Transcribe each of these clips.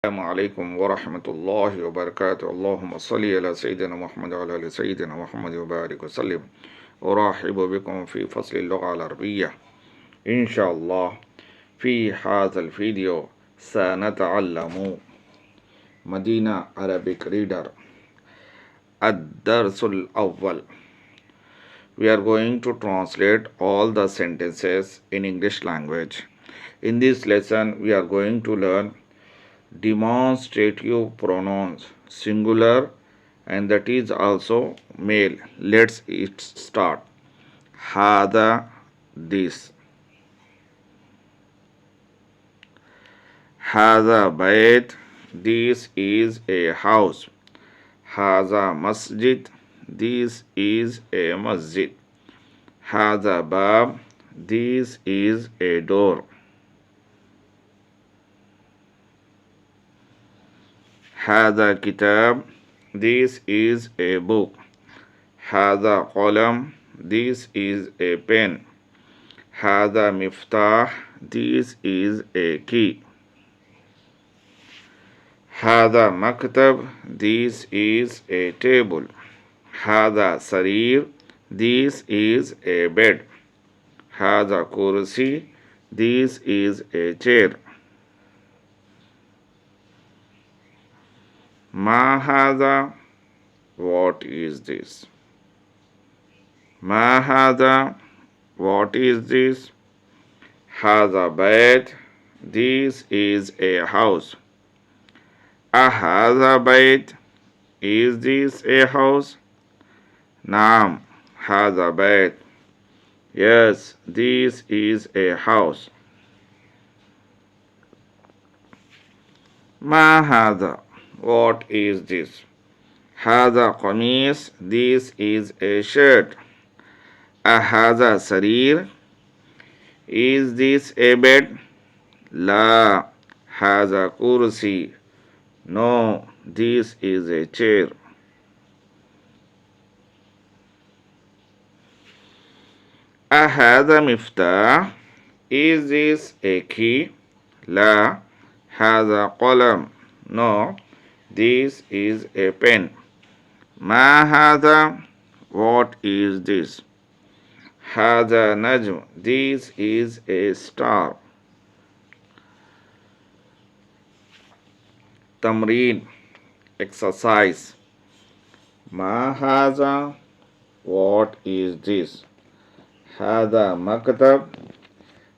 السلام عليكم ورحمة الله وبركاته. اللهم صل على سيدنا محمد وعلى آل سيدنا محمد وبارك وسلم. أرحب بكم في فصل اللغة العربية إن شاء الله. في هذا الفيديو سنتعلم مدينة Arabic Reader الدرس الأول. We are going to translate all the sentences in English language. In this lesson, we are going to learn demonstrative pronouns singular and that is also male. Let's it start. Hada, this. Hada bayt, this is a house. Hada masjid, this is a masjid. Hada bab, this is a door. Hada kitab, this is a book. Hada qalam, this is a pen. Hada miftah, this is a key. Hada maktab, this is a table. Hada sarir, this is a bed. Hada kursi, this is a chair. Ma hada, what is this? Ma hada, what is this? Hada bayt, this is a house. Ahada bayt, is this a house? Naam, hada bayt, yes, this is a house. Ma hada, what is this? Hada qamis, this is a shirt. Ahada sarir, is this a bed? La, hada kursi, no, this is a chair. Ahada miftah, is this a key? La, hada qalam, no, this is a pen. Ma hada, what is this? Hada najm, this is a star. Tamreen, exercise. Ma hada, what is this? Hada maktab,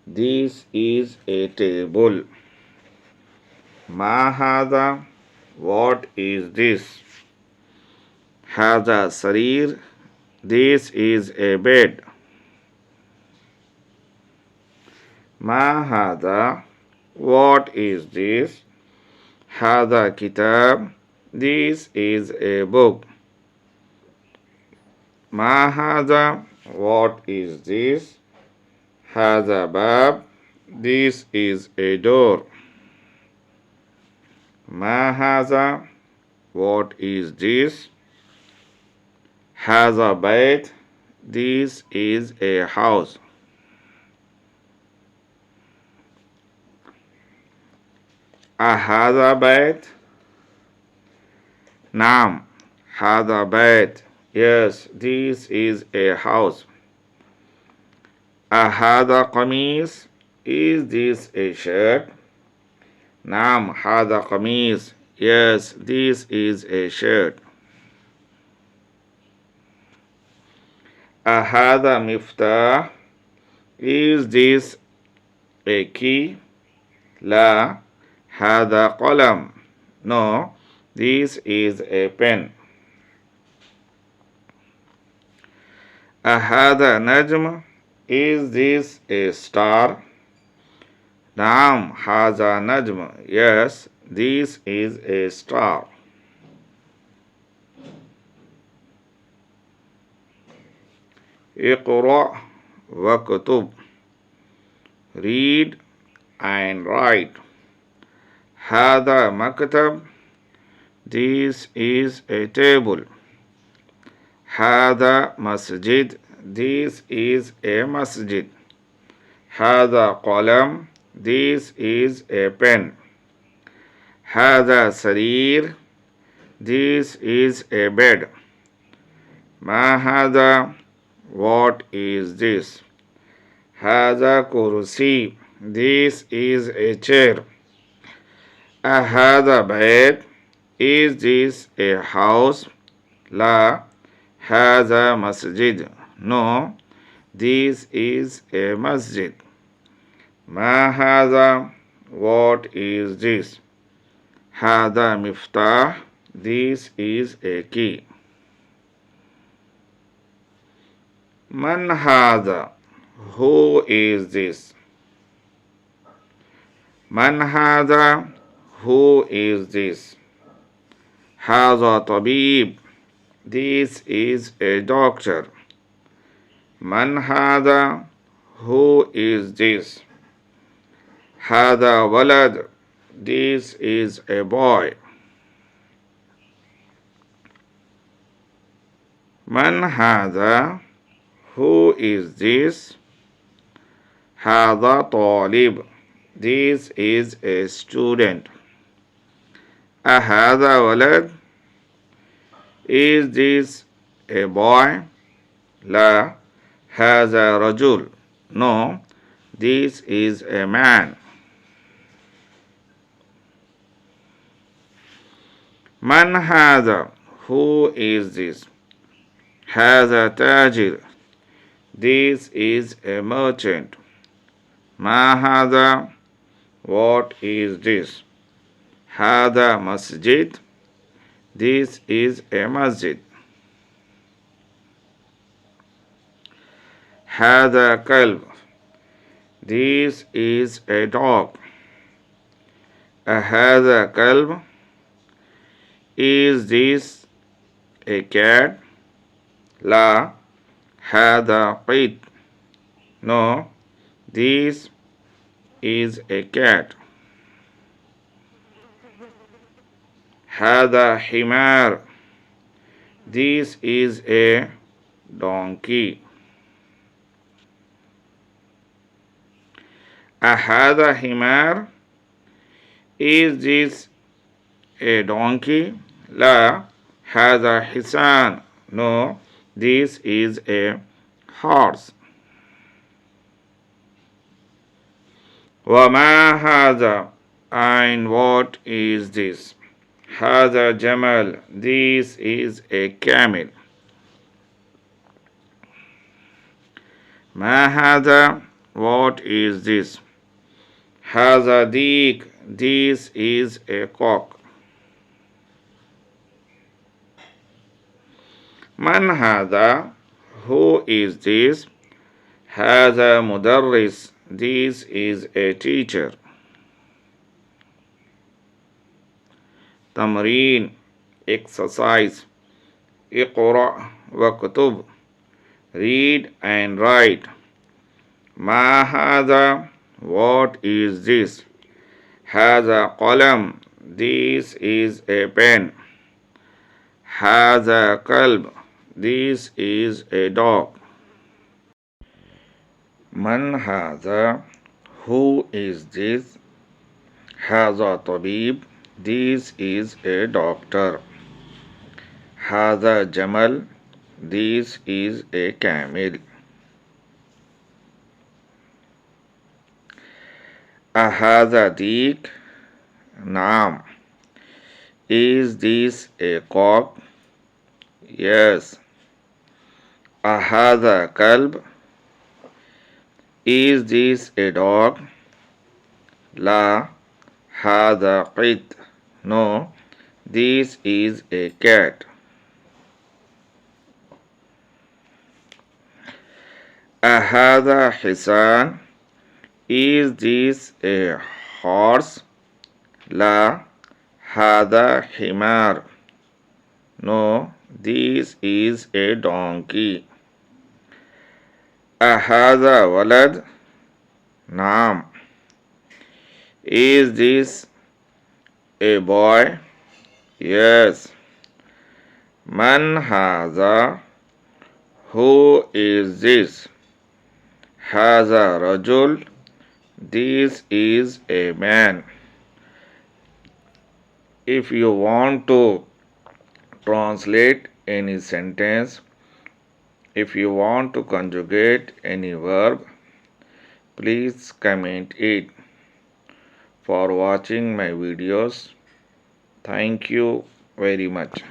this is a table. Ma hada, what is this? Hada sarir, this is a bed. Ma hada, what is this? Hada kitab, this is a book. Ma hada, what is this? Hada bab, this is a door. Ma hada, what is this? Hada bayt, this is a house. Ahada bayt, naam, hada bayt, yes, this is a house. Ahada qamis, is this a shirt? Naam, hada qamis, yes, this is a shirt. Ahada miftah, is this a key? La, hada qalam, no, this is a pen. Ahada najm, is this a star? Naam, hada najm, yes, this is a star. Iqra waktub, read and write. Hada maktab, this is a table. Hada masjid, this is a masjid. Hada qalam, this is a pen. هذا سرير. This is a bed. ما هذا? What is this? هذا كرسي. This is a chair. أهذا بيت? Is this a house? لا. هذا مسجد. No. This is a masjid. ما هذا? What is this? هذا مفتاح. This is a key. من هذا? Who is this? من هذا? Who is this? هذا طبيب. This is a doctor. من هذا? Who is this? هذا ولد. This is a boy. من هذا? Who is this? هذا طالب. This is a student. أهذا ولد? Is this a boy? لا. هذا رجل. No. This is a man. من هذا? Who is this? هذا تاجر. This is a merchant. ما هذا? What is this? هذا مسجد. This is a masjid. هذا كلب. This is a dog. أهذا كلب? Is this a cat? لا. هذا قط. No. This is a cat. هذا حمار. This is a donkey. أهذا حمار? Is this a donkey? لا. هذا حصان. No. This is a horse. وما هذا? And what is this? هذا جمل. This is a camel. ما هذا? What is this? هذا ديك. This is a cock. من هذا? Who is this? هذا مدرس. This is a teacher. تمرين exercise. اقرأ واكتب. Read and write. ما هذا? What is this? هذا قلم. This is a pen. هذا كلب. This is a dog. من هذا? Who is this? هذا طبيب. This is a doctor. هذا جمل. This is a camel. أهذا ديك؟ نعم. Is this a cock? Yes. أهذا كلب؟ Is this a dog? لا. هذا قط. No. This is a cat. أهذا حصان؟ Is this a horse? لا. هذا حمار. No. This is a donkey. أهذا ولد؟ نعم. Is this a boy? Yes. من هذا? Who is this? هذا رجل. This is a man. If you want to translate any sentence, if you want to conjugate any verb, please comment it. For watching my videos, thank you very much.